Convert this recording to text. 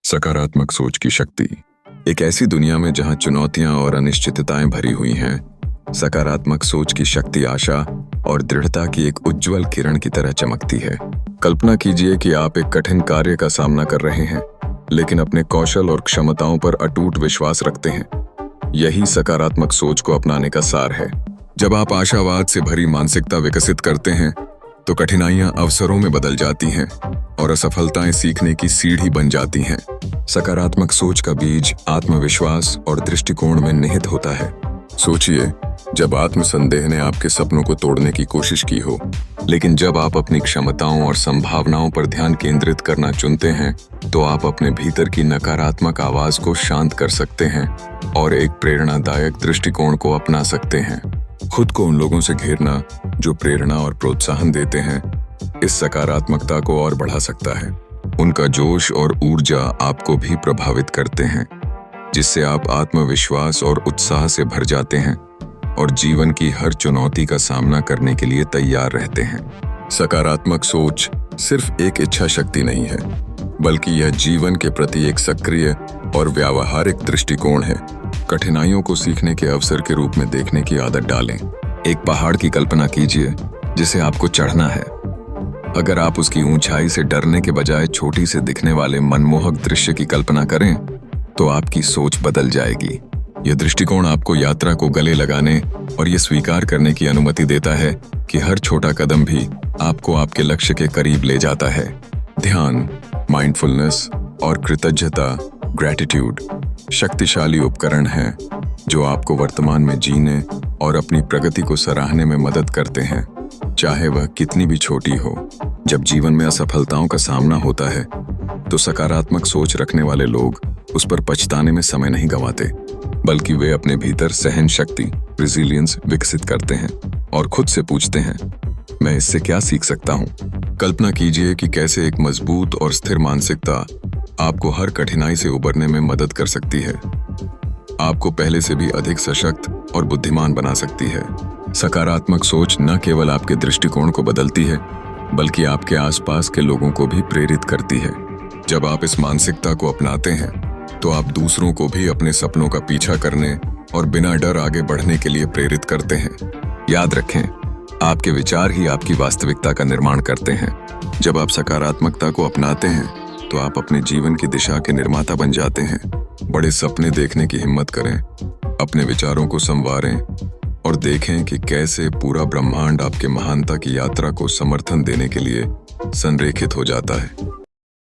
सकारात्मक सोच की शक्ति। एक ऐसी दुनिया में जहां चुनौतियां और अनिश्चितताएं भरी हुई हैं, सकारात्मक सोच की शक्ति आशा और दृढ़ता की एक उज्जवल किरण की तरह चमकती है। कल्पना कीजिए कि आप एक कठिन कार्य का सामना कर रहे हैं, लेकिन अपने कौशल और क्षमताओं पर अटूट विश्वास रखते हैं। यही सकारात्मक सोच को अपनाने का सार है। जब आप आशावाद से भरी मानसिकता विकसित करते हैं, तो कठिनाइयां अवसरों में बदल जाती हैं और असफलताएं सीखने की सीढ़ी बन जाती हैं। सकारात्मक सोच का बीज आत्मविश्वास और दृष्टिकोण में निहित होता है। सोचिए, जब आत्मसंदेह ने आपके सपनों को तोड़ने की कोशिश की हो, लेकिन जब आप अपनी क्षमताओं और संभावनाओं पर ध्यान केंद्रित करना चुनते हैं, तो आप अपने भीतर की नकारात्मक आवाज को शांत कर सकते हैं और एक प्रेरणादायक दृष्टिकोण को अपना सकते हैं। खुद को उन लोगों से घेरना जो प्रेरणा और प्रोत्साहन देते हैं, इस सकारात्मकता को और बढ़ा सकता है। उनका जोश और ऊर्जा आपको भी प्रभावित करते हैं, जिससे आप आत्मविश्वास और उत्साह से भर जाते हैं और जीवन की हर चुनौती का सामना करने के लिए तैयार रहते हैं। सकारात्मक सोच सिर्फ एक इच्छा शक्ति नहीं है, बल्कि यह जीवन के प्रति एक सक्रिय और व्यावहारिक दृष्टिकोण है। कठिनाइयों को सीखने के अवसर के रूप में देखने की आदत डालें। एक पहाड़ की कल्पना कीजिए जिसे आपको चढ़ना है। अगर आप उसकी ऊंचाई से डरने के बजाय छोटी से दिखने वाले मनमोहक दृश्य की कल्पना करें, तो आपकी सोच बदल जाएगी। यह दृष्टिकोण आपको यात्रा को गले लगाने और ये स्वीकार करने की अनुमति देता है कि हर छोटा कदम भी आपको आपके लक्ष्य के करीब ले जाता है। ध्यान, माइंडफुलनेस और कृतज्ञता, ग्रैटिट्यूड, शक्तिशाली उपकरण हैं जो आपको वर्तमान में जीने और अपनी प्रगति को सराहने में मदद करते हैं, चाहे वह कितनी भी छोटी हो। जब जीवन में असफलताओं का सामना होता है, तो सकारात्मक सोच रखने वाले लोग उस पर पछताने में समय नहीं गंवाते, बल्कि वे अपने भीतर सहन शक्ति, रेजिलियंस विकसित करते हैं और खुद से पूछते हैं, मैं इससे क्या सीख सकता हूँ। कल्पना कीजिए कि कैसे एक मजबूत और स्थिर मानसिकता आपको हर कठिनाई से उबरने में मदद कर सकती है, आपको पहले से भी अधिक सशक्त और बुद्धिमान बना सकती है। सकारात्मक सोच न केवल आपके दृष्टिकोण को बदलती है, बल्कि आपके आसपास के लोगों को भी प्रेरित करती है। जब आप इस मानसिकता को अपनाते हैं, तो आप दूसरों को भी अपने सपनों का पीछा करने और बिना डर आगे बढ़ने के लिए प्रेरित करते हैं। याद रखें, आपके विचार ही आपकी वास्तविकता का निर्माण करते हैं। जब आप सकारात्मकता को अपनाते हैं, तो आप अपने जीवन की दिशा के निर्माता बन जाते हैं। बड़े सपने देखने की हिम्मत करें, अपने विचारों को संवारें और देखें कि कैसे पूरा ब्रह्मांड आपके महानता की यात्रा को समर्थन देने के लिए संरेखित हो जाता है।